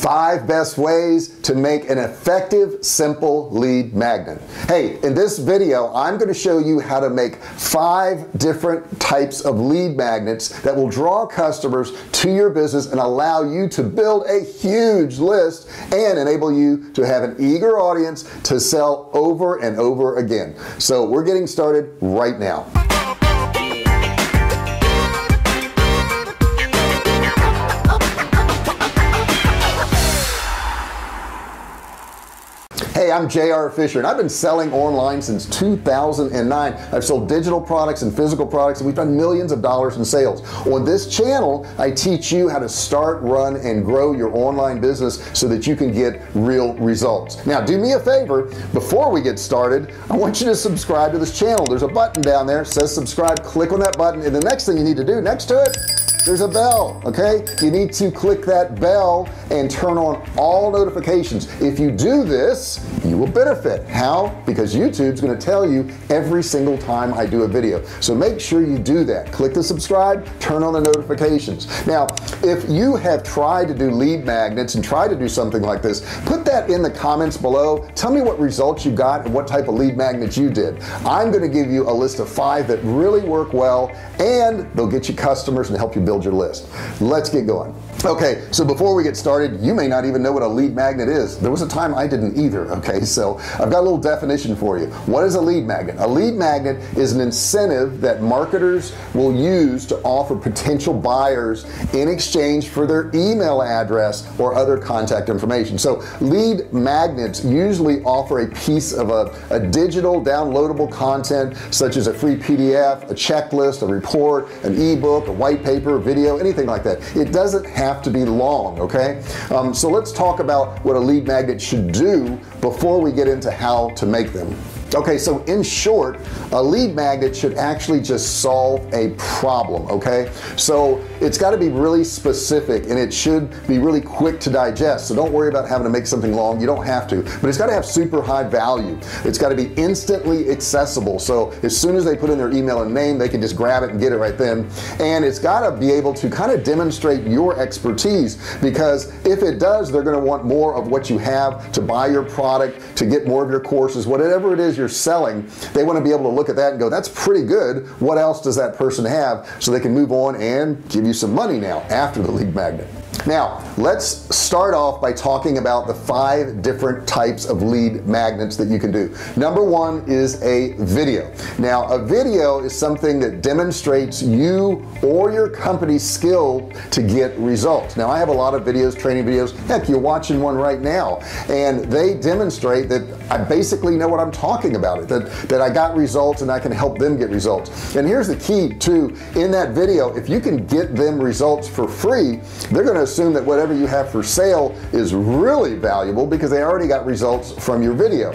5 best ways to make an effective, simple lead magnet. Hey, in this video, I'm going to show you how to make 5 different types of lead magnets that will draw customers to your business and allow you to build a huge list and enable you to have an eager audience to sell over and over again. So we're getting started right now. Hey, I'm JR Fisher and I've been selling online since 2009. I've sold digital products and physical products, and we've done millions of dollars in sales. On this channel, I teach you how to start, run, and grow your online business so that you can get real results. Now, do me a favor, before we get started, I want you to subscribe to this channel. There's a button down there, it says subscribe. Click on that button, and the next thing you need to do next to it, there's a bell. Okay, you need to click that bell and turn on all notifications. If you do this, you will benefit. How? Because YouTube's going to tell you every single time I do a video. So make sure you do that. Click the subscribe, turn on the notifications. Now, if you have tried to do lead magnets and tried to do something like this, put that in the comments below. Tell me what results you got and what type of lead magnets you did. I'm going to give you a list of 5 that really work well, and they'll get you customers and help you build your list. Let's get going. Okay, so before we get started, you may not even know what a lead magnet is. There was a time I didn't either. Okay, so I've got a little definition for you. What is a lead magnet? A lead magnet is an incentive that marketers will use to offer potential buyers in exchange for their email address or other contact information. So lead magnets usually offer a piece of a digital downloadable content, such as a free PDF, a checklist, a report, an ebook, a white paper, a video, anything like that. It doesn't have to be long. Okay, so let's talk about what a lead magnet should do before we get into how to make them. Okay, so in short, a lead magnet should actually just solve a problem. Okay, so it's got to be really specific and it should be really quick to digest. So don't worry about having to make something long. You don't have to, but it's got to have super high value. It's got to be instantly accessible, so as soon as they put in their email and name, they can just grab it and get it right then. And it's got to be able to kind of demonstrate your expertise, because if it does, they're going to want more of what you have to buy your product, to get more of your courses, whatever it is you're selling. They want to be able to look at that and go, that's pretty good. What else does that person have? So they can move on and give you some money now after the lead magnet. Now, let's start off by talking about the 5 different types of lead magnets that you can do. Number 1 is a video. Now, a video is something that demonstrates you or your company's skill to get results. Now, I have a lot of videos, training videos. Heck, you're watching one right now, and they demonstrate that I basically know what I'm talking about, that I got results and I can help them get results. And here's the key too, in that video, if you can get them results for free, they're going to assume that whatever you have for sale is really valuable because they already got results from your video.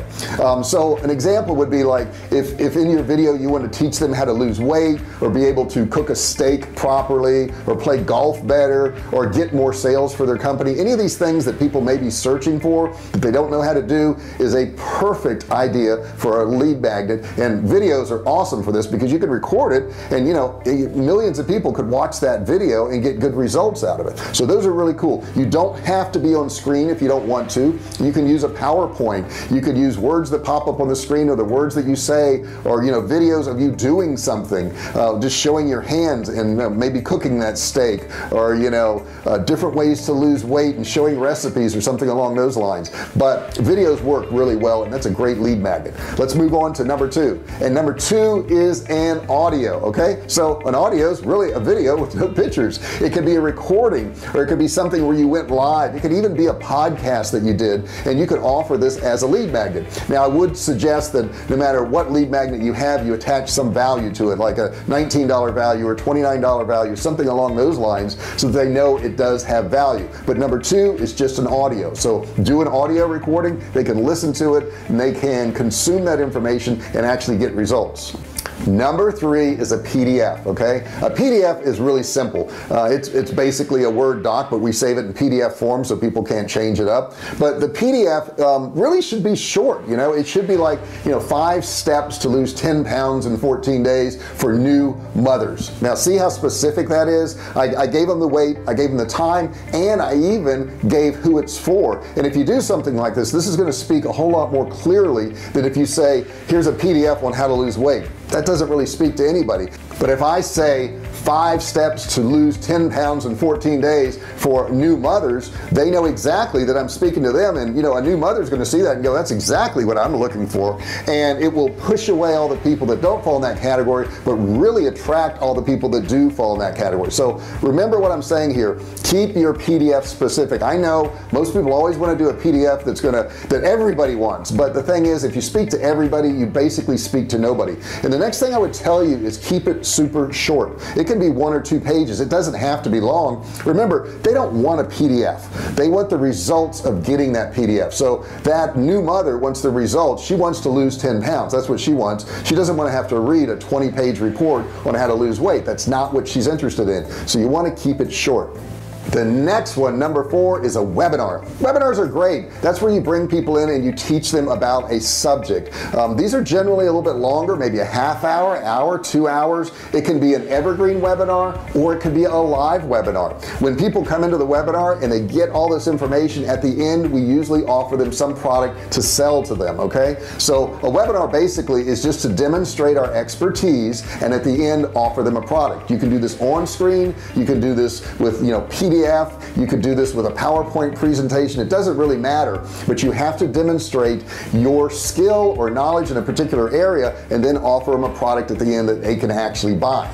So an example would be like if in your video you want to teach them how to lose weight, or be able to cook a steak properly, or play golf better, or get more sales for their company. Any of these things that people may be searching for that they don't know how to do is a perfect idea for a lead magnet. And videos are awesome for this because you can record it, and you know, millions of people could watch that video and get good results out of it. So those are really cool. You don't have to be on screen if you don't want to. You can use a PowerPoint. You could use words that pop up on the screen, or the words that you say, or you know, videos of you doing something, just showing your hands and maybe cooking that steak, or you know, different ways to lose weight and showing recipes or something along those lines. But videos work really well, and that's a great lead magnet. Let's move on to number 2. And number 2 is an audio. Okay, so an audio is really a video with no pictures. It could be a recording, or it could be something where you went live. It could even be a podcast that you did, and you could offer this as a lead magnet. Now, I would suggest that no matter what lead magnet you have, you attach some value to it, like a $19 value or $29 value, something along those lines, so that they know it does have value. But number 2 is just an audio. So do an audio recording, they can listen to it, and they can consume that information and actually get results. Number 3 is a PDF. Okay, a PDF is really simple. It's basically a Word doc, but we save it in PDF form so people can't change it up. But the PDF really should be short. You know, it should be like, you know, 5 steps to lose 10 pounds in 14 days for new mothers. Now see how specific that is. I gave them the weight, I gave them the time, and I even gave who it's for. And if you do something like this is going to speak a whole lot more clearly than if you say, here's a PDF on how to lose weight. That doesn't really speak to anybody. But if I say 5 steps to lose 10 pounds in 14 days for new mothers, they know exactly that I'm speaking to them. And you know, a new mother's going to see that and go, that's exactly what I'm looking for. And it will push away all the people that don't fall in that category, but really attract all the people that do fall in that category. So remember what I'm saying here. Keep your PDF specific. I know most people always want to do a PDF that everybody wants, but the thing is, if you speak to everybody, you basically speak to nobody. And the next thing I would tell you is keep it super short. It can be 1 or 2 pages. It doesn't have to be long. Remember, they don't want a PDF. They want the results of getting that PDF. So that new mother wants the results. She wants to lose 10 pounds. That's what she wants. She doesn't want to have to read a 20-page report on how to lose weight. That's not what she's interested in. So you want to keep it short. The next one, number 4, is a webinar. Webinars are great. That's where you bring people in and you teach them about a subject. These are generally a little bit longer, maybe a half hour, 2 hours. It can be an evergreen webinar, or it could be a live webinar. When people come into the webinar and they get all this information, at the end we usually offer them some product to sell to them. Okay, so a webinar basically is just to demonstrate our expertise, and at the end offer them a product. You can do this on screen, you can do this with, you know, PDF, you could do this with a PowerPoint presentation. It doesn't really matter, but you have to demonstrate your skill or knowledge in a particular area and then offer them a product at the end that they can actually buy.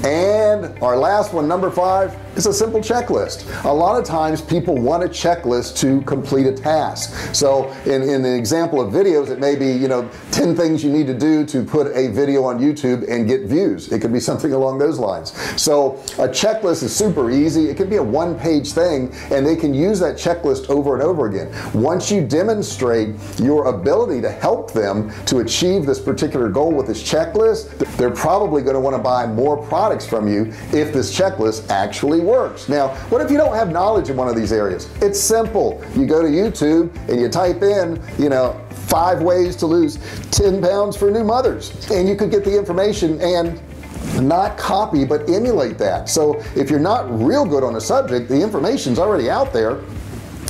And our last one, number 5, is a simple checklist. A lot of times people want a checklist to complete a task. So in the example of videos, it may be, you know, 10 things you need to do to put a video on YouTube and get views. It could be something along those lines. So a checklist is super easy. It can be a 1-page thing, and they can use that checklist over and over again. Once you demonstrate your ability to help them to achieve this particular goal with this checklist, they're probably going to want to buy more products from you if this checklist actually works. Now, what if you don't have knowledge in one of these areas? It's simple. You go to YouTube and you type in, you know, 5 ways to lose 10 pounds for new mothers, and you could get the information and not copy but emulate that. So if you're not real good on a subject, the information's already out there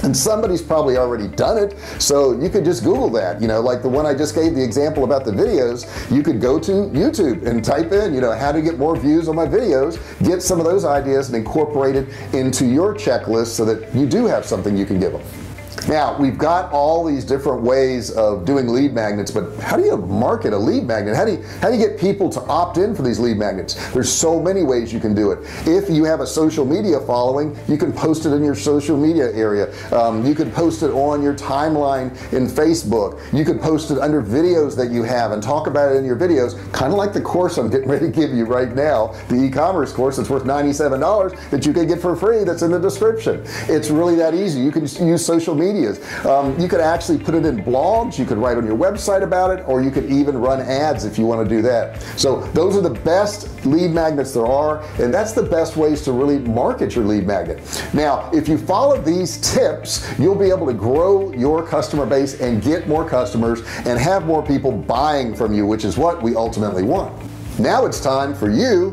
and somebody's probably already done it. So you could just Google that, you know, like the one I just gave the example about the videos. You could go to YouTube and type in, you know, how to get more views on my videos, get some of those ideas and incorporate it into your checklist so that you do have something you can give them. Now we've got all these different ways of doing lead magnets, but how do you market a lead magnet? How do you get people to opt in for these lead magnets? There's so many ways you can do it. If you have a social media following, you can post it in your social media area. You could post it on your timeline in Facebook. You could post it under videos that you have and talk about it in your videos, kind of like the course I'm getting ready to give you right now, the e-commerce course that's worth $97 that you can get for free, that's in the description. It's really that easy. You can use social media. You could actually put it in blogs, you could write on your website about it, or you could even run ads if you want to do that. So those are the best lead magnets there are, and that's the best ways to really market your lead magnet. Now if you follow these tips, you'll be able to grow your customer base and get more customers and have more people buying from you, which is what we ultimately want. Now it's time for you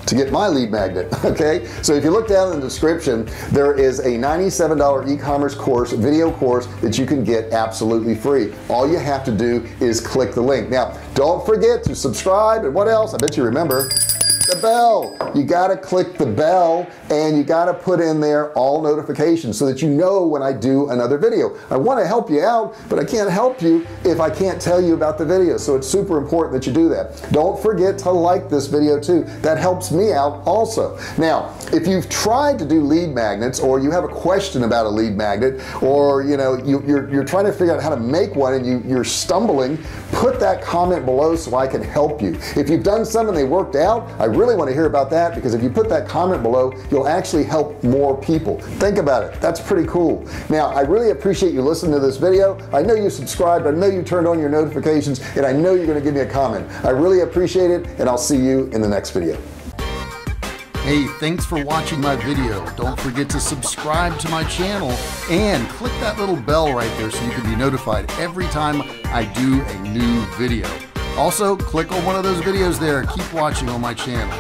to get my lead magnet. Okay, so if you look down in the description, there is a $97 e-commerce course, video course that you can get absolutely free. All you have to do is click the link. Now don't forget to subscribe, and what else? I bet you remember the bell. You got to click the bell, and you got to put in there all notifications so that you know when I do another video. I want to help you out, but I can't help you if I can't tell you about the video. So it's super important that you do that. Don't forget to like this video too. That helps me out also. Now If you've tried to do lead magnets, or you have a question about a lead magnet, or you're trying to figure out how to make one and you're stumbling, put that comment below so I can help you. If you've done some and they worked out, I really want to hear about that, because if you put that comment below, you'll actually help more people. Think about it. That's pretty cool. Now, I really appreciate you listening to this video. I know you subscribed, I know you turned on your notifications, and I know you're going to give me a comment. I really appreciate it, and I'll see you in the next video. Hey, thanks for watching my video. Don't forget to subscribe to my channel and click that little bell right there so you can be notified every time I do a new video. Also, click on one of those videos there. Keep watching on my channel.